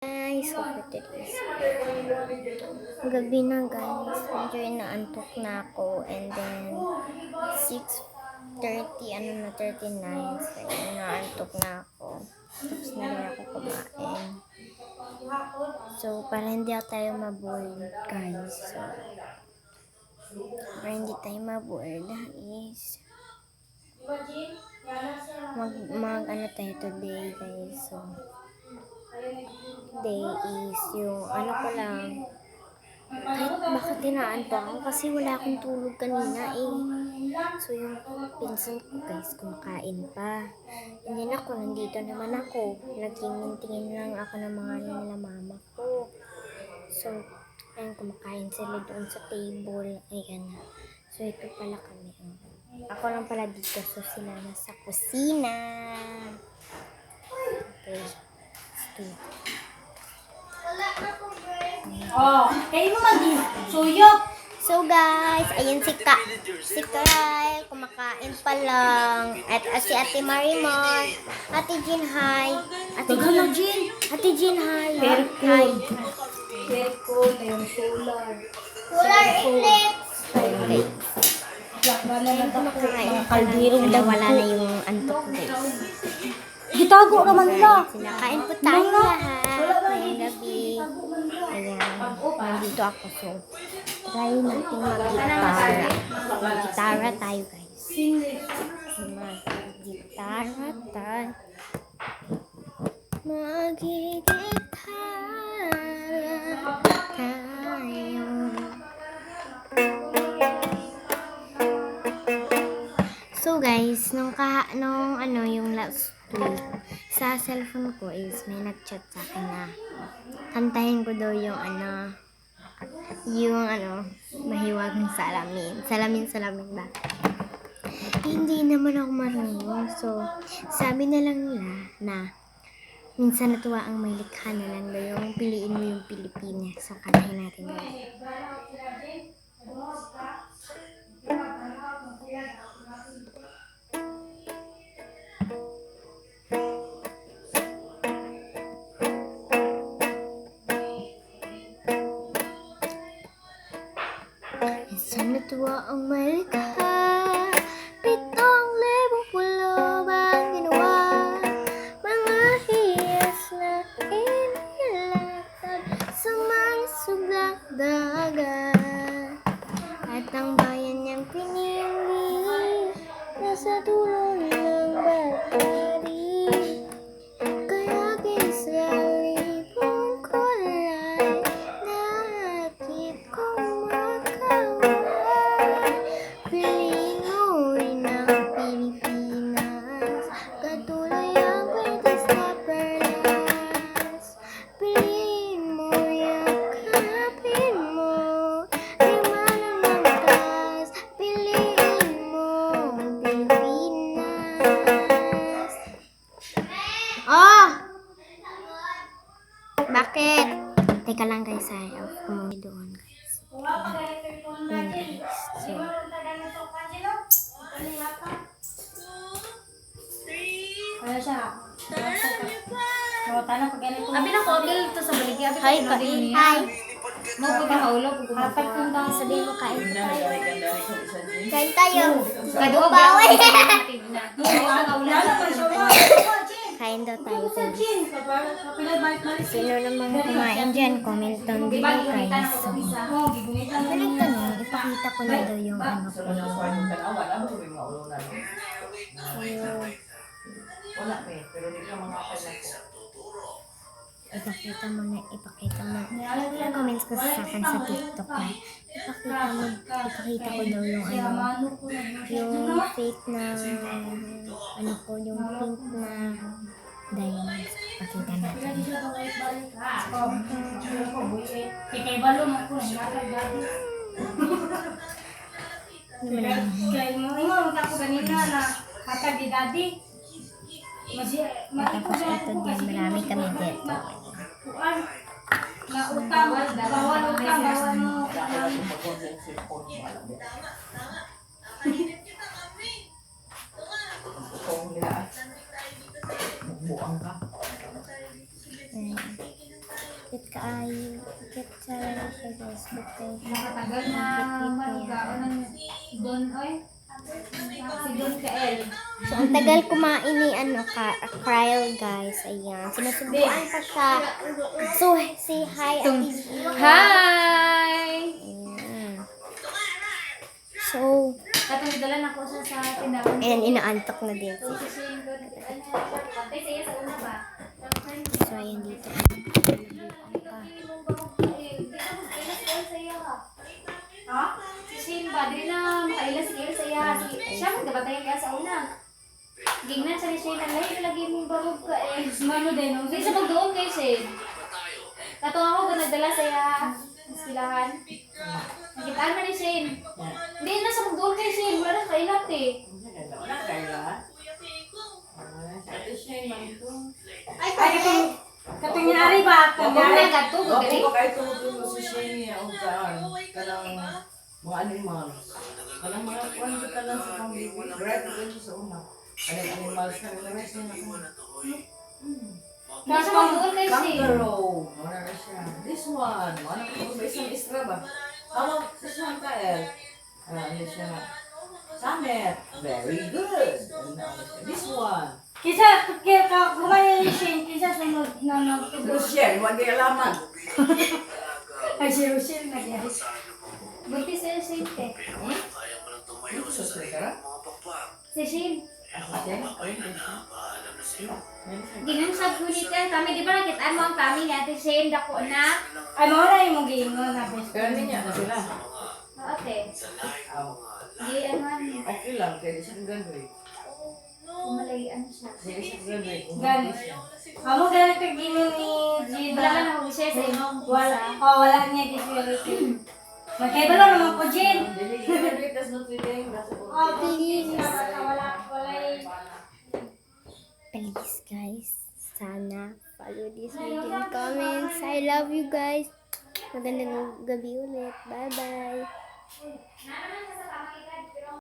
Guys, so for today's gabi na guys, medyo inaantok na ako and then 6:30, 39, so inaantok na ako, tapos na rin ako kumain, so para hindi tayo maboard guys, so para hindi tayo maboard is mag ano tayo today guys, so day is yung ano ko lang, kahit bakit tinaantok ako kasi wala akong tulog kanina eh. So yung pinsan ko guys kumakain pa, and then ako nandito naman ako, nagtingin-tingin lang ako ng mga nila mama ko. So ayun, kumakain sila doon sa table, ayan. So ito pala kami, ako lang pala dito, so sila nasa kusina. Okay, Kayo naman din. Suyok. so guys, ayan si Kyle, kumakain pa lang. At si Ate Marimar, Ate Jean, hi. Ate Jean, hi. Very cool. Very cool. Yung solar. Solar eclipse. Okay. Mga Kumakain kaldero na, wala na yung antok guys. Gitago naman nila. Sila, kain po tayo lahat. Ngayong gabi. Ayan, nandito ako, so try natin mag-gitara. Mag-gitara tayo guys. Mag-gitara tayo. Mag-gitara tayo. So guys, nung yung last week, sa cellphone ko is may nag-chat sa akin na kantahin ko daw yung mahiwagang salamin ba? Hindi naman ako marunong. So, sabi na lang nila na minsan natuwa ang may likha na lang daw yung piliin mo yung Pilipinas. So, kantahin natin guys. Minsan natuwa ang may likha, 7,000 pulo bang ginawa, mga hiyas na inilatag sa mga sublak dagat, at ang bayan niyang pinili nasa dulo ng bahari. Kaya gisgalipong kulay, nakit kong makaway. Piliin mo rin ang Pilipinas, katuloy ang British na perlas. Piliin mo, yakapin mo, limanan ng taas. Piliin mo ang Pilipinas. Oh! Bakit? Teka lang guys, off ko muna doon guys. Ayan guys. So, Ano siya? Tanong pag ganito. Abi na ko to sa baligi. Abi hi, ka hi. Mo ko mahulog ko Hapat kung daw. Sabihin mo, kain tayo. Kain tayo. Kado Bawi. Kain daw tayo guys. Sino namang kumain dyan? Comment down below guys. So, balik tanong, ipakita ko na daw yung ano ko. Ipakita mo. Yung comments ko sa akin sa TikTok na. Ipakita ko daw yung yung fake na, yung pink na diamonds. Pakita natin. Kay balo mo ko kay mo ako kanina na hatag di daddy. Tapos ito din, marami kami dito. Na utang, bawal mo. Ayan. Kit kaayo. Kit sa siya guys. Kit kayo. Nakatagal na marugaon ng Don, oy. Si Don Kael. So, ang tagal kumain ni Kyle guys. Ayan. Sinusubuan pa siya. So, say hi, Ate G. Hi! Ayan. So, Katong dala na ko sa tindahan. ayan, inaantok na din. So, si Shane Don, pantay sa iya sa una ba? So, ayan dito. Ha? Si Shane ba? Di na makailas sigil sa iya. Siya magkabatayan kaya sa una. Gingnan siya ni Shane. Ang lahi lagi mong barog ka eh. Mano din. Hindi siya magdoon kay Shane. Katong ako ba nagdala sa iya silahan. Nakitaan na ni Shane. Hindi na siya magdoon kay Shane. Wala na kailat eh. Ay, katong nangyari ba? Kung Nangyari. nagkato, Ako gagaling. ba kayo tumutulong si Shane niya o kanang mga animals. Kanang mga kuwan kita lang sa pang-baby. Right ko yun sa una. Kanang animals na rest na ako. Hindi siya magdoon kay Shane. Kangaroo. Wala na siya. This one. Ano ko ba isang istra ba? Tawag this one ka ano siya. Summit. Very good. This one. Kisa, kumain yung Shane, kisa sunod na nagtubos. Rochelle, wag kaya laman. Ay, si Rochelle nagyari. Buntis siya Shane te. Ito sa sila. Si Shane. Ako din. Ginan sa gunita. Kami di ba nakitaan mo ang kami ni Ate Shane dako na. Ay, mawala yung mag-iingon na best Pero friend. niya na sila. Ate. Aw. Di ano. Okay lang, kaya siya graduate. Kumalayan siya. Sige siya graduate. Galit. Amo galit ka gini ni Gida. Wala ka na mag-share sa imong Wala, wala niya disability. Magkaiba lang naman ko, Jen. Dili graduate tas not reading. Oh, please. Wala, Please guys, sana follow this video and comments. I love you guys. Magandang gabi ulit. Bye-bye. Na naman sa tama